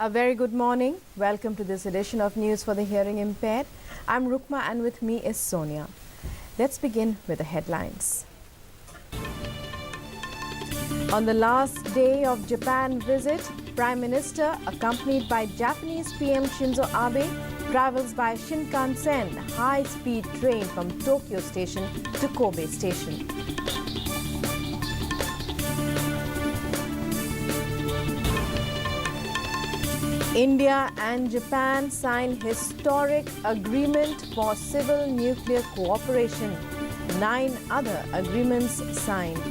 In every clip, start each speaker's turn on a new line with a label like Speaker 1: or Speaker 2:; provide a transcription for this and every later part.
Speaker 1: A very good morning. Welcome to this edition of News for the Hearing Impaired. I'm Rukma and with me is Sonia. Let's begin with the headlines. On the last day of Japan visit, Prime Minister, accompanied by Japanese PM Shinzo Abe, travels by Shinkansen high-speed train from Tokyo Station to Kobe Station. India and Japan sign historic agreement for civil nuclear cooperation. 9 other agreements signed.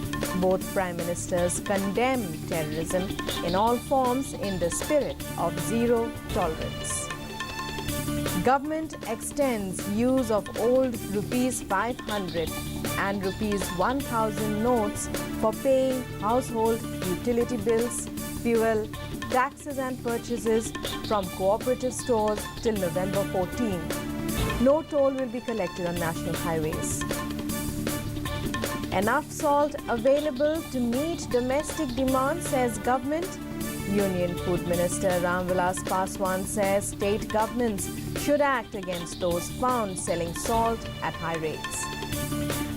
Speaker 1: Both prime ministers condemn terrorism in all forms in the spirit of zero tolerance. Government extends use of old rupees 500 and rupees 1000 notes for paying household utility bills, fuel, taxes and purchases from cooperative stores till November 14. No toll will be collected on national highways. Enough salt available to meet domestic demand, says government. Union Food Minister Ramvilas Paswan says state governments should act against those found selling salt at high rates.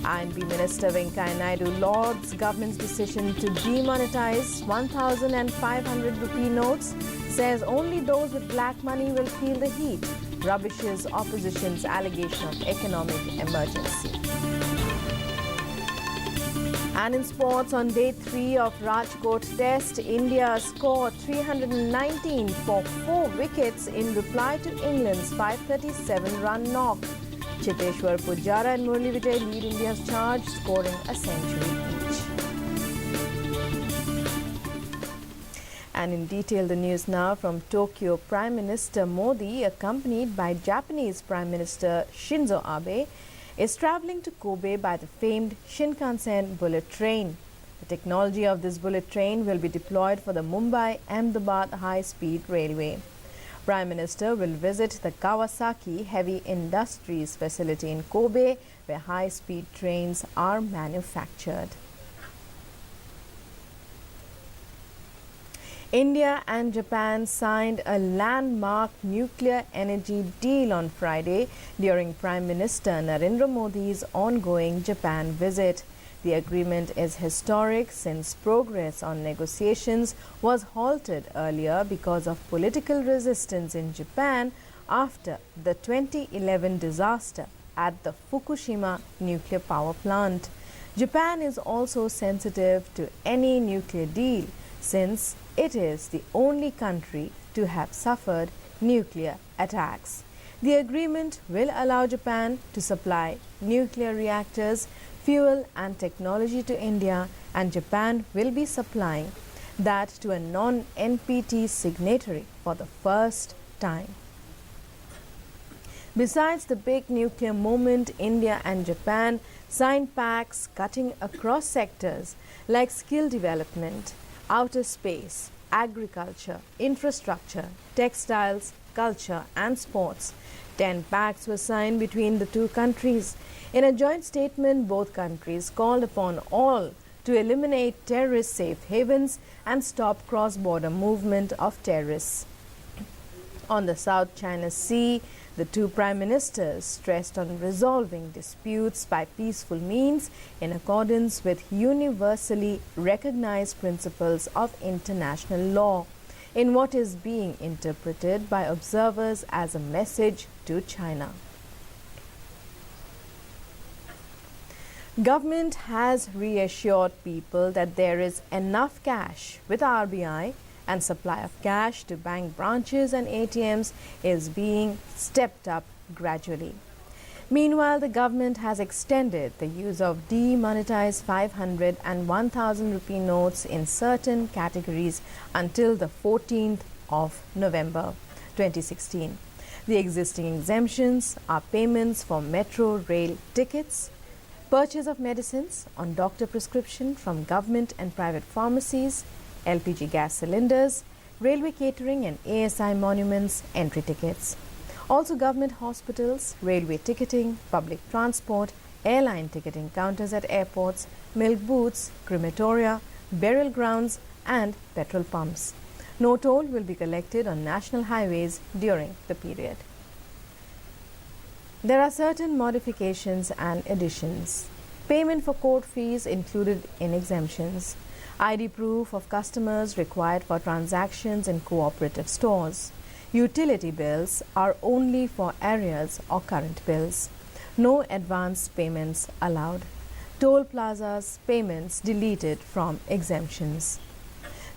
Speaker 1: INB Minister Venkaiah Naidu lauds government's decision to demonetize 1,000 and 500 rupee notes, says only those with black money will feel the heat, rubbishes opposition's allegation of economic emergency. And in sports, on day 3 of Rajkot Test, India scored 319 for 4 wickets in reply to England's 537-run knock. Chiteshwar Pujara and Murli Vijay lead India's charge, scoring a century each. And in detail, the news now from Tokyo. Prime Minister Modi, accompanied by Japanese Prime Minister Shinzo Abe, is travelling to Kobe by the famed Shinkansen bullet train. The technology of this bullet train will be deployed for the Mumbai-Ahmedabad high-speed railway. Prime Minister will visit the Kawasaki Heavy Industries facility in Kobe, where high-speed trains are manufactured. India and Japan signed a landmark nuclear energy deal on Friday during Prime Minister Narendra Modi's ongoing Japan visit. The agreement is historic since progress on negotiations was halted earlier because of political resistance in Japan after the 2011 disaster at the Fukushima nuclear power plant. Japan is also sensitive to any nuclear deal since it is the only country to have suffered nuclear attacks. The agreement will allow Japan to supply nuclear reactors, fuel and technology to India, and Japan will be supplying that to a non-NPT signatory for the first time. Besides the big nuclear moment, India and Japan signed pacts cutting across sectors like skill development, outer space, agriculture, infrastructure, textiles, culture and sports. 10 pacts were signed between the two countries. In a joint statement, both countries called upon all to eliminate terrorist safe havens and stop cross-border movement of terrorists. On the South China Sea, the two prime ministers stressed on resolving disputes by peaceful means in accordance with universally recognized principles of international law, in what is being interpreted by observers as a message to China. Government has reassured people that there is enough cash with RBI and supply of cash to bank branches and ATMs is being stepped up gradually. Meanwhile, the government has extended the use of demonetized 500 and 1000 rupee notes in certain categories until the 14th of November 2016. The existing exemptions are payments for metro rail tickets, purchase of medicines on doctor prescription from government and private pharmacies, LPG gas cylinders, railway catering and ASI monuments entry tickets. Also government hospitals, railway ticketing, public transport, airline ticketing counters at airports, milk booths, crematoria, burial grounds and petrol pumps. No toll will be collected on national highways during the period. There are certain modifications and additions. Payment for court fees included in exemptions. ID proof of customers required for transactions in cooperative stores. Utility bills are only for arrears or current bills. No advance payments allowed. Toll plazas payments deleted from exemptions.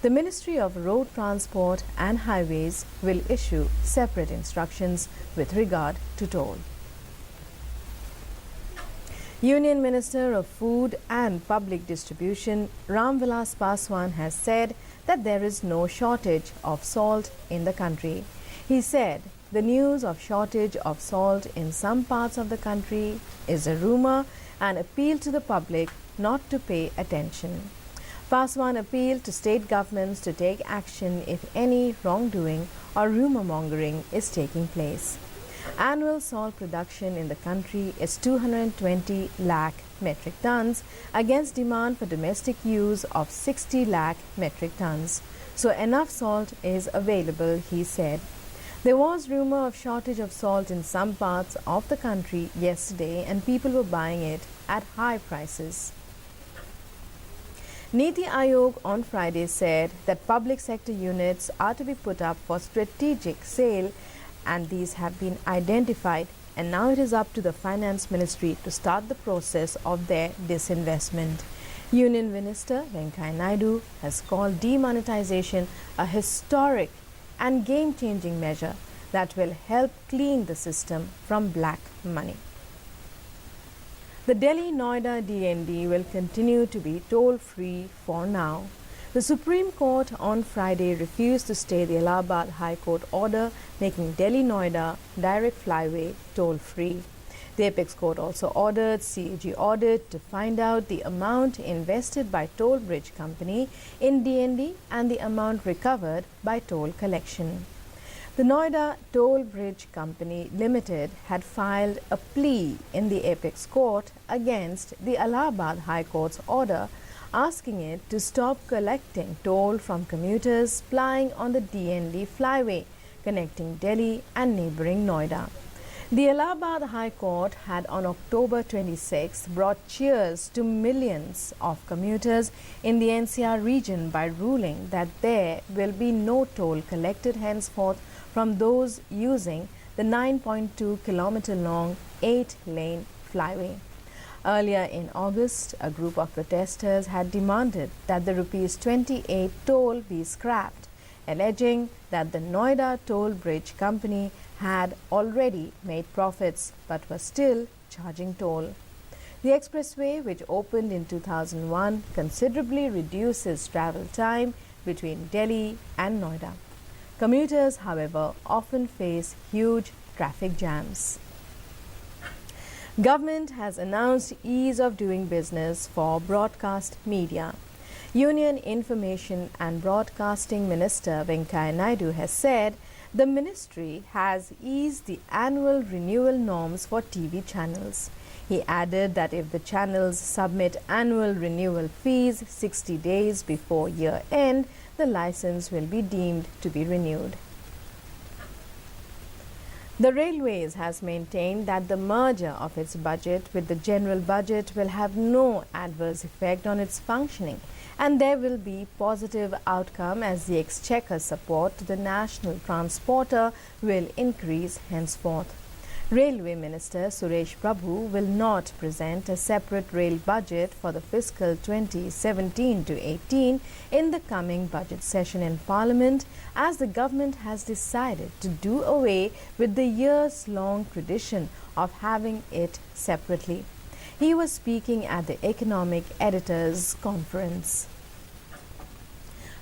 Speaker 1: The Ministry of Road Transport and Highways will issue separate instructions with regard to toll. Union Minister of Food and Public Distribution Ram Vilas Paswan has said that there is no shortage of salt in the country. He said the news of shortage of salt in some parts of the country is a rumor and appealed to the public not to pay attention. Paswan appealed to state governments to take action if any wrongdoing or rumor mongering is taking place. Annual salt production in the country is 220 lakh metric tons against demand for domestic use of 60 lakh metric tons. So enough salt is available, he said. There was rumor of shortage of salt in some parts of the country yesterday and people were buying it at high prices. Niti Aayog on Friday said that public sector units are to be put up for strategic sale and these have been identified, and now it is up to the Finance Ministry to start the process of their disinvestment. Union Minister Venkaiah Naidu has called demonetization a historic and game-changing measure that will help clean the system from black money. The Delhi-Noida DND will continue to be toll-free for now. The Supreme Court on Friday refused to stay the Allahabad High Court order making Delhi-Noida direct flyway toll-free. The Apex Court also ordered CAG audit to find out the amount invested by Toll Bridge Company in DND and the amount recovered by toll collection. The Noida Toll Bridge Company Limited had filed a plea in the Apex Court against the Allahabad High Court's order asking it to stop collecting toll from commuters plying on the DND flyway connecting Delhi and neighboring Noida. The Allahabad High Court had on October 26 brought cheers to millions of commuters in the NCR region by ruling that there will be no toll collected henceforth from those using the 9.2 kilometer long 8-lane flyway. Earlier in August, a group of protesters had demanded that the Rs 28 toll be scrapped, alleging that the Noida Toll Bridge Company had already made profits but was still charging toll. The expressway, which opened in 2001, considerably reduces travel time between Delhi and Noida. Commuters, however, often face huge traffic jams. Government has announced ease of doing business for broadcast media. Union Information and Broadcasting Minister Venkaiah Naidu has said the ministry has eased the annual renewal norms for TV channels. He added that if the channels submit annual renewal fees 60 days before year end, the license will be deemed to be renewed. The Railways has maintained that the merger of its budget with the general budget will have no adverse effect on its functioning, and there will be positive outcome as the exchequer support to the national transporter will increase henceforth. Railway Minister Suresh Prabhu will not present a separate rail budget for the fiscal 2017-18 in the coming budget session in Parliament, as the government has decided to do away with the years-long tradition of having it separately. He was speaking at the Economic Editors Conference.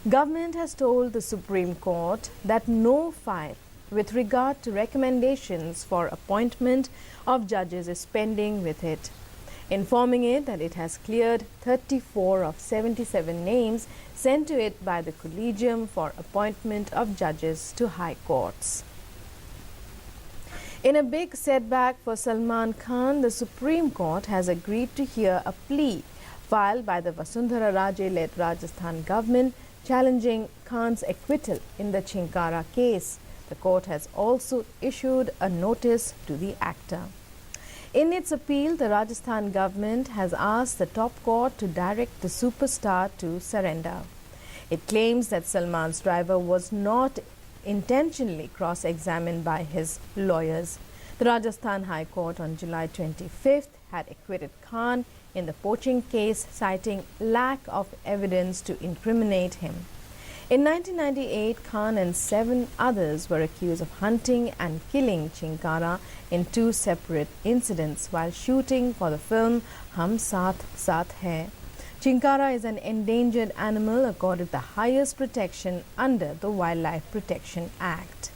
Speaker 1: Government has told the Supreme Court that no file with regard to recommendations for appointment of judges is pending with it, informing it that it has cleared 34 of 77 names sent to it by the Collegium for appointment of judges to high courts. In a big setback for Salman Khan, the Supreme Court has agreed to hear a plea filed by the Vasundhara Raje-led Rajasthan government challenging Khan's acquittal in the Chinkara case. The court has also issued a notice to the actor. In its appeal, the Rajasthan government has asked the top court to direct the superstar to surrender. It claims that Salman's driver was not intentionally cross-examined by his lawyers. The Rajasthan High Court on July 25th had acquitted Khan in the poaching case, citing lack of evidence to incriminate him. In 1998, Khan and 7 others were accused of hunting and killing Chinkara in 2 separate incidents while shooting for the film Hum Saath Saath Hai. Chinkara is an endangered animal accorded the highest protection under the Wildlife Protection Act.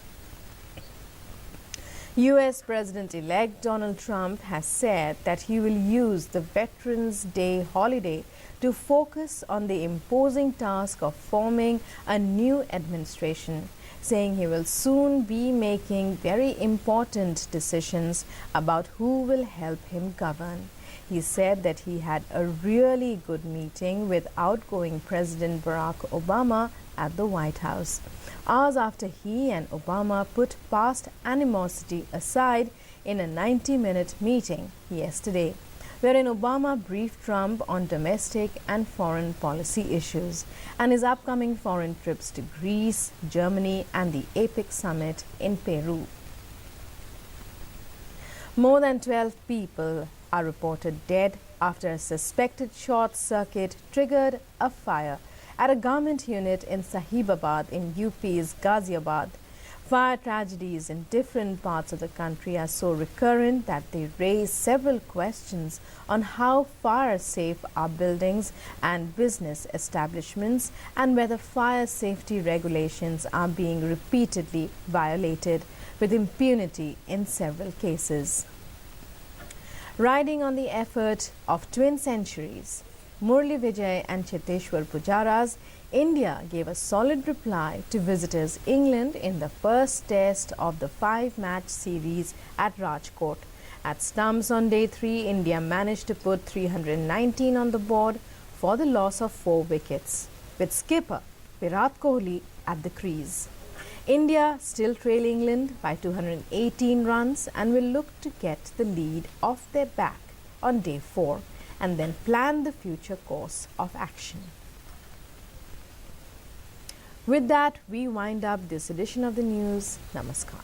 Speaker 1: U.S. President-elect Donald Trump has said that he will use the Veterans Day holiday to focus on the imposing task of forming a new administration, saying he will soon be making very important decisions about who will help him govern. He said that he had a really good meeting with outgoing President Barack Obama at the White House, hours after he and Obama put past animosity aside in a 90-minute meeting yesterday, wherein Obama briefed Trump on domestic and foreign policy issues and his upcoming foreign trips to Greece, Germany, and the APEC summit in Peru. More than 12 people are reported dead after a suspected short circuit triggered a fire at a garment unit in Sahibabad in UP's Ghaziabad. Fire tragedies in different parts of the country are so recurrent that they raise several questions on how fire safe are buildings and business establishments and whether fire safety regulations are being repeatedly violated with impunity in several cases. Riding on the effort of twin centuries, Murli Vijay and Cheteshwar Pujara's India gave a solid reply to visitors England in the first test of the 5-match series at Rajkot. At stumps on day 3, India managed to put 319 on the board for the loss of 4 wickets, with skipper Virat Kohli at the crease. India still trail England by 218 runs and will look to get the lead off their back on day 4 and then plan the future course of action. With that, we wind up this edition of the news. Namaskar.